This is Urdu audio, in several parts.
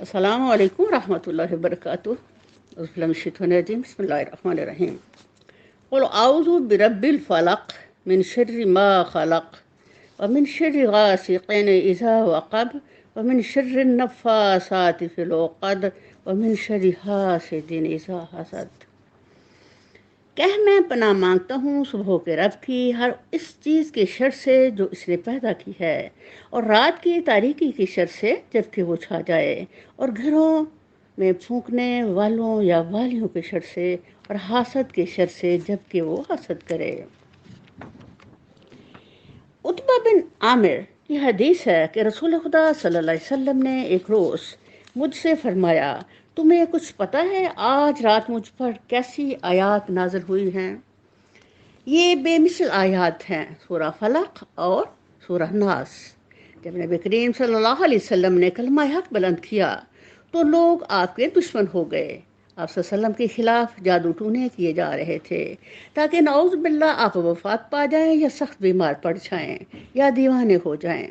السلام علیکم ورحمۃ اللہ وبرکاتہ۔ بسم اللہ الرحمن الرحیم۔ قل اعوذ برب الفلق من شر ما خلق ومن شر غاسق اذا وقب ومن شر النفاثات في العقد ومن شر حاسد اذا حسد۔ کہہ میں پناہ مانگتا ہوں صبح کے رب کی ہر اس چیز کے شر سے جو اس نے پیدا کی ہے، اور رات کی تاریکی کی شر سے جب کہ وہ چھا جائے، اور گھروں میں پھونکنے والوں یا والیوں کے شر سے، اور حاسد کے شر سے جب کہ وہ حسد کرے۔ عتبہ بن عامر کی حدیث ہے کہ رسول خدا صلی اللہ علیہ وسلم نے ایک روز مجھ سے فرمایا، تمہیں کچھ پتہ ہے آج رات مجھ پر کیسی آیات نازل ہوئی ہیں؟ یہ بے مثل آیات ہیں، سورہ فلق اور سورہ ناس۔ جب نبی کریم صلی اللہ علیہ وسلم نے کلمہ حق بلند کیا تو لوگ آپ کے دشمن ہو گئے۔ آپ صلی اللہ علیہ وسلم کے خلاف جادو ٹونے کیے جا رہے تھے تاکہ نعوذ باللہ آپ وفات پا جائیں یا سخت بیمار پڑ جائیں یا دیوانے ہو جائیں۔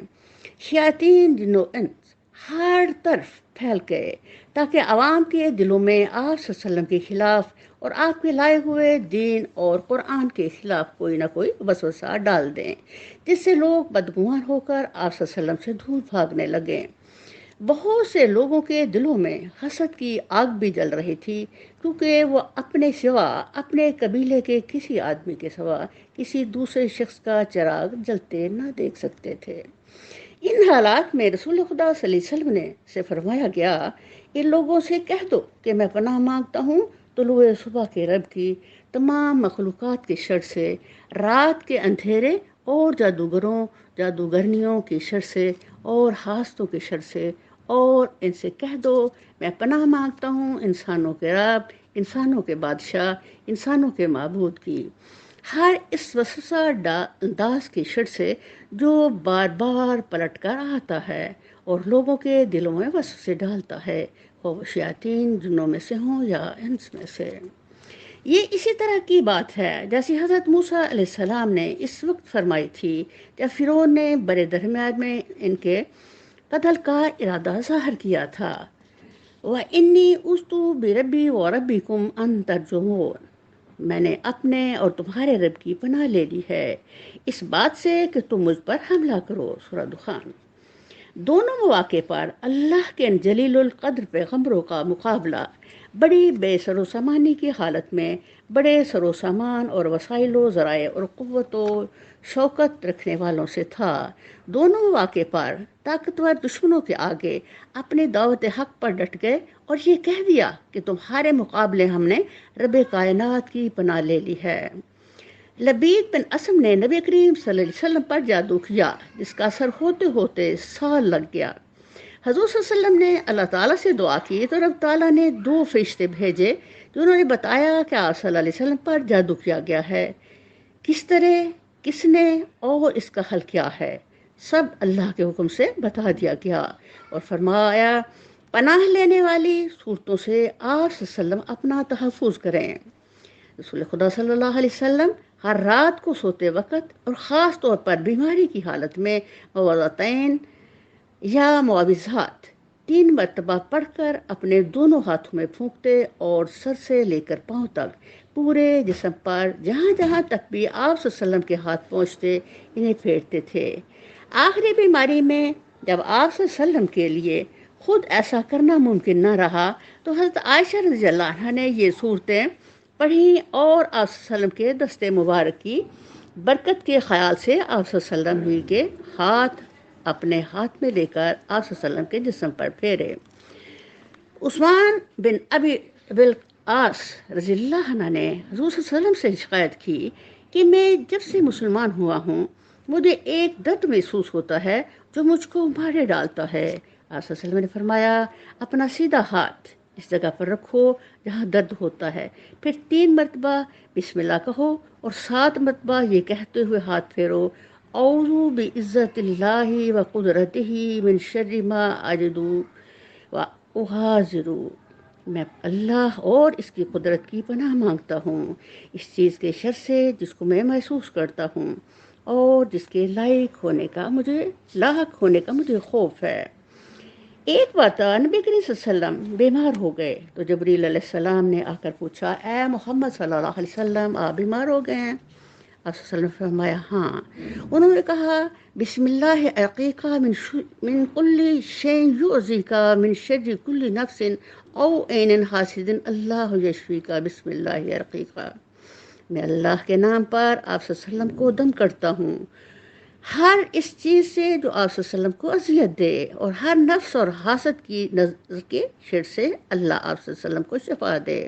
شیاطین جن و انس ہر طرف پھیل گئے تاکہ عوام کے دلوں میں آپ صلی اللہ علیہ وسلم کے خلاف اور آپ کے لائے ہوئے دین اور قرآن کے خلاف کوئی نہ کوئی وسوسہ ڈال دیں، جس سے لوگ بدگمان ہو کر آپ صلی اللہ علیہ وسلم سے دور بھاگنے لگیں۔ بہت سے لوگوں کے دلوں میں حسد کی آگ بھی جل رہی تھی، کیونکہ وہ اپنے سوا، اپنے قبیلے کے کسی آدمی کے سوا کسی دوسرے شخص کا چراغ جلتے نہ دیکھ سکتے تھے۔ ان حالات میں رسول خدا صلی اللہ علیہ وسلم نے سے فرمایا گیا، ان لوگوں سے کہہ دو کہ میں پناہ مانگتا ہوں طلوع صبح کے رب کی تمام مخلوقات کے شر سے، رات کے اندھیرے اور جادوگروں جادوگرنیوں کی شر سے اور حاسدوں کے شر سے، اور ان سے کہہ دو میں پناہ مانگتا ہوں انسانوں کے رب، انسانوں کے بادشاہ، انسانوں کے معبود کی ہر اس وسوسہ انداز کی شر سے جو بار بار پلٹ کر آتا ہے اور لوگوں کے دلوں میں وسوسے ڈالتا ہے، وہ شیاطین جنوں میں سے ہوں یا انس میں سے۔ یہ اسی طرح کی بات ہے جیسی حضرت موسیٰ علیہ السلام نے اس وقت فرمائی تھی جب فرعون نے برے درمیان میں ان کے قتل کا ارادہ ظاہر کیا تھا۔ وَإِنِّي عُذْتُ بِرَبِّي وَرَبِّكُمْ أَن تَرْجُمُونِ، میں نے اپنے اور تمہارے رب کی پناہ لے لی ہے اس بات سے کہ تم مجھ پر حملہ کرو، سورہ دخان۔ دونوں مواقع پر اللہ کے جلیل القدر پیغمبروں کا مقابلہ بڑی بے سر و سامانی کی حالت میں بڑے سر و سامان اور وسائل و ذرائع اور قوت و شوکت رکھنے والوں سے تھا۔ دونوں مواقع پر طاقتور دشمنوں کے آگے اپنی دعوت حق پر ڈٹ گئے اور یہ کہہ دیا کہ تمہارے مقابلے ہم نے رب کائنات کی پناہ لے لی ہے۔ لبید بن اسم نے نبی کریم صلی اللہ علیہ وسلم پر جادو کیا جس کا اثر ہوتے ہوتے سال لگ گیا۔ حضور صلی اللہ علیہ وسلم نے اللہ تعالیٰ سے دعا کی تو رب تعالیٰ نے 2 فرشتے بھیجے جنہوں نے بتایا کہ آپ صلی اللہ علیہ وسلم پر جادو کیا گیا ہے، کس طرح، کس نے اور اس کا حل کیا ہے، سب اللہ کے حکم سے بتا دیا گیا، اور فرمایا پناہ لینے والی صورتوں سے آپ صلی اللہ علیہ وسلم اپنا تحفظ کریں۔ رسول خدا صلی اللہ علیہ وسلم ہر رات کو سوتے وقت اور خاص طور پر بیماری کی حالت میں موعظتین یا معوذات 3 مرتبہ پڑھ کر اپنے دونوں ہاتھوں میں پھونکتے اور سر سے لے کر پاؤں تک پورے جسم پر جہاں جہاں تک بھی آپ صلی اللہ علیہ وسلم کے ہاتھ پہنچتے انہیں پھیرتے تھے۔ آخری بیماری میں جب آپ صلی اللہ علیہ وسلم کے لیے خود ایسا کرنا ممکن نہ رہا تو حضرت عائشہ رضی اللہ عنہا نے یہ صورتیں پڑھیں اور آپ صلی اللہ علیہ وسلم کے دستے مبارک کی برکت کے خیال سے آپ صلی اللہ علیہ وسلم کے ہاتھ اپنے ہاتھ میں لے کر آپ صلی اللہ علیہ وسلم کے جسم پر پھیرے۔ عثمان بن ابی بالعاص رضی اللہ عنہ نے حضور صلی اللہ علیہ وسلم سے شکایت کی کہ میں جب سے مسلمان ہوا ہوں مجھے ایک درد محسوس ہوتا ہے جو مجھ کو مارے ڈالتا ہے۔ آپ صلی اللہ علیہ وسلم نے فرمایا اپنا سیدھا ہاتھ اس جگہ پر رکھو جہاں درد ہوتا ہے، پھر 3 مرتبہ بسم اللہ کہو اور 7 مرتبہ یہ کہتے ہوئے ہاتھ پھیرو، اعوذ بعزت اللہ و قدرتہ من شر ما اجد و احاذر، میں اللہ اور اس کی قدرت کی پناہ مانگتا ہوں اس چیز کے شر سے جس کو میں محسوس کرتا ہوں اور جس کے لاحق ہونے کا مجھے خوف ہے۔ ایک بات نبی کریم صلی اللہ علیہ وسلم بیمار ہو گئے تو جبریل علیہ السلام نے آ کر پوچھا، اے محمد صلی اللہ علیہ وسلم آپ بیمار ہو گئے ہیں؟ آپ صلی اللہ علیہ وسلم نے فرمایا ہاں۔ انہوں نے کہا بسم اللہ عقیقہ من کل شیء یؤذیک من شر کل نفس او عین حاسد اللہ یشفیک بسم اللہ عقیقہ، میں اللہ کے نام پر آپ صلی اللہ علیہ وسلم کو دم کرتا ہوں ہر اس چیز سے جو آپ صلی اللہ علیہ وسلم کو اذیت دے، اور ہر نفس اور حاسد کی نظر کے شر سے اللہ آپ صلی اللہ علیہ وسلم کو شفا دے۔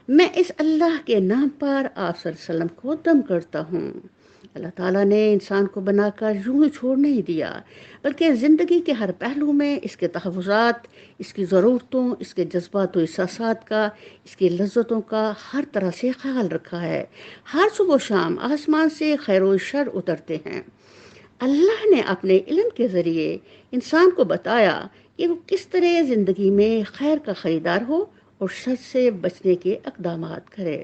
میں اس اللہ کے نام پر آپ صلی اللہ علیہ وسلم کو دم کرتا ہوں۔ اللہ تعالیٰ نے انسان کو بنا کر یوں ہی چھوڑ نہیں دیا، بلکہ زندگی کے ہر پہلو میں اس کے تحفظات، اس کی ضرورتوں، اس کے جذبات و احساسات کا، اس کی لذتوں کا ہر طرح سے خیال رکھا ہے۔ ہر صبح و شام آسمان سے خیر و شر اترتے ہیں۔ اللہ نے اپنے علم کے ذریعے انسان کو بتایا کہ وہ کس طرح زندگی میں خیر کا خریدار ہو اور شر سے بچنے کے اقدامات کرے۔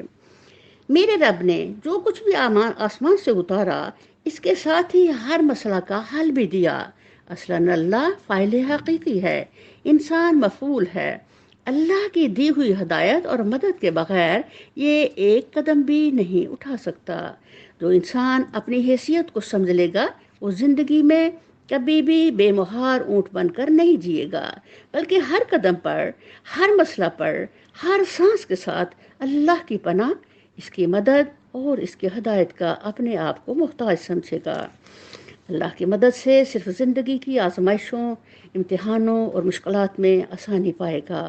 میرے رب نے جو کچھ بھی آسمان سے اتارا، اس کے ساتھ ہی ہر مسئلہ کا حل بھی دیا۔ اصلاً اللہ فاعل حقیقی ہے، انسان مفعول ہے۔ اللہ کی دی ہوئی ہدایت اور مدد کے بغیر یہ ایک قدم بھی نہیں اٹھا سکتا۔ جو انسان اپنی حیثیت کو سمجھ لے گا، وہ زندگی میں کبھی بھی بے مہار اونٹ بن کر نہیں جیے گا، بلکہ ہر قدم پر، ہر مسئلہ پر، ہر سانس کے ساتھ اللہ کی پناہ، اس کی مدد اور اس کی ہدایت کا اپنے آپ کو محتاج سمجھے گا۔ اللہ کی مدد سے صرف زندگی کی آزمائشوں، امتحانوں اور مشکلات میں آسانی پائے گا،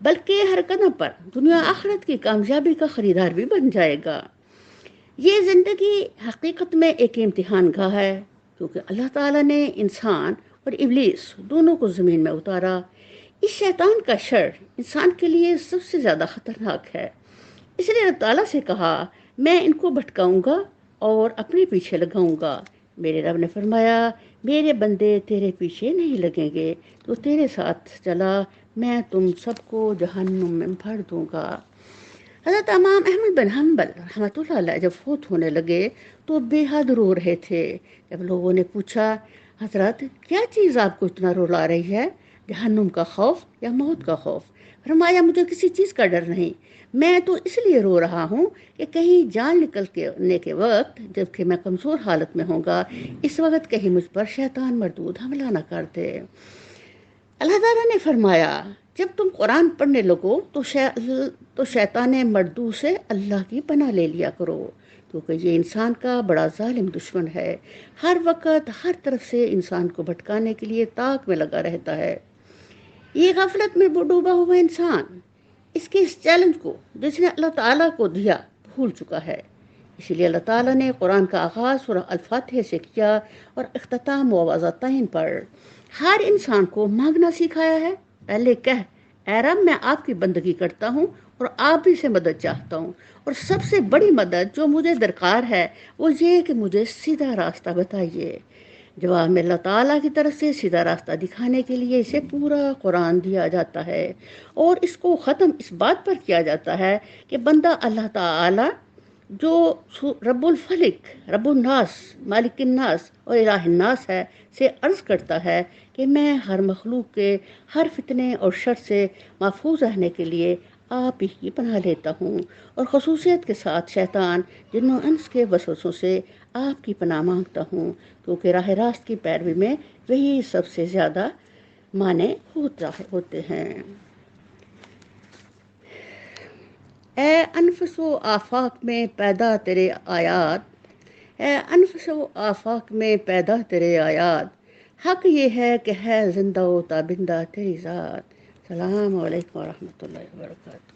بلکہ ہر قدم پر دنیا آخرت کی کامیابی کا خریدار بھی بن جائے گا۔ یہ زندگی حقیقت میں ایک امتحان گاہ ہے، کیونکہ اللہ تعالیٰ نے انسان اور ابلیس دونوں کو زمین میں اتارا۔ اس شیطان کا شر انسان کے لیے سب سے زیادہ خطرناک ہے، اس لیے اللہ تعالیٰ سے کہا میں ان کو بھٹکاؤں گا اور اپنے پیچھے لگاؤں گا۔ میرے رب نے فرمایا میرے بندے تیرے پیچھے نہیں لگیں گے، تو تیرے ساتھ چلا میں تم سب کو جہنم میں بھر دوں گا۔ حضرت امام احمد بن حنبل رحمۃ اللہ علیہ جب فوت ہونے لگے تو بے حد رو رہے تھے۔ جب لوگوں نے پوچھا حضرت کیا چیز آپ کو اتنا رلا رہی ہے، جہنم کا خوف یا موت کا خوف؟ فرمایا مجھے کسی چیز کا ڈر نہیں، میں تو اس لیے رو رہا ہوں کہ کہیں جان نکلنے کے وقت جب کہ میں کمزور حالت میں ہوں گا، اس وقت کہیں مجھ پر شیطان مردود حملہ نہ کر دے۔ اللہ تعالیٰ نے فرمایا جب تم قرآن پڑھنے لگو تو شیطان مردود سے اللہ کی پناہ لے لیا کرو، کیونکہ یہ انسان کا بڑا ظالم دشمن ہے، ہر وقت ہر طرف سے انسان کو بھٹکانے کے لیے طاق میں لگا رہتا ہے۔ یہ غفلت میں ڈوبا ہوا انسان اس کے اس چیلنج کو جس نے اللہ تعالیٰ کو دیا بھول چکا ہے۔ اسی لیے اللہ تعالیٰ نے قرآن کا آغاز سورہ الفاتحہ سے کیا اور اختتام موعظتین پر ہر انسان کو مانگنا سکھایا ہے۔ پہلے کہہ اے رب میں آپ کی بندگی کرتا ہوں اور آپ ہی سے مدد چاہتا ہوں، اور سب سے بڑی مدد جو مجھے درکار ہے وہ یہ کہ مجھے سیدھا راستہ بتائیے۔ جواب میں اللہ تعالیٰ کی طرف سے سیدھا راستہ دکھانے کے لیے اسے پورا قرآن دیا جاتا ہے، اور اس کو ختم اس بات پر کیا جاتا ہے کہ بندہ اللہ تعالیٰ جو رب الفلق، رب الناس، مالک الناس اور الہ الناس ہے سے عرض کرتا ہے کہ میں ہر مخلوق کے ہر فتنے اور شر سے محفوظ رہنے کے لیے آپ ہی کی پناہ لیتا ہوں، اور خصوصیت کے ساتھ شیطان جن و انس کے وسوسوں سے آپ کی پناہ مانگتا ہوں، کیونکہ راہ راست کی پیروی میں وہی سب سے زیادہ معنی ہوتے ہیں۔ اے انفس و آفاق میں پیدا تیرے آیات، اے انفس و آفاق میں پیدا تیرے آیات، حق یہ ہے کہ ہے زندہ و تابندہ تیری ذات۔ السلام علیکم ورحمۃ اللہ وبرکاتہ۔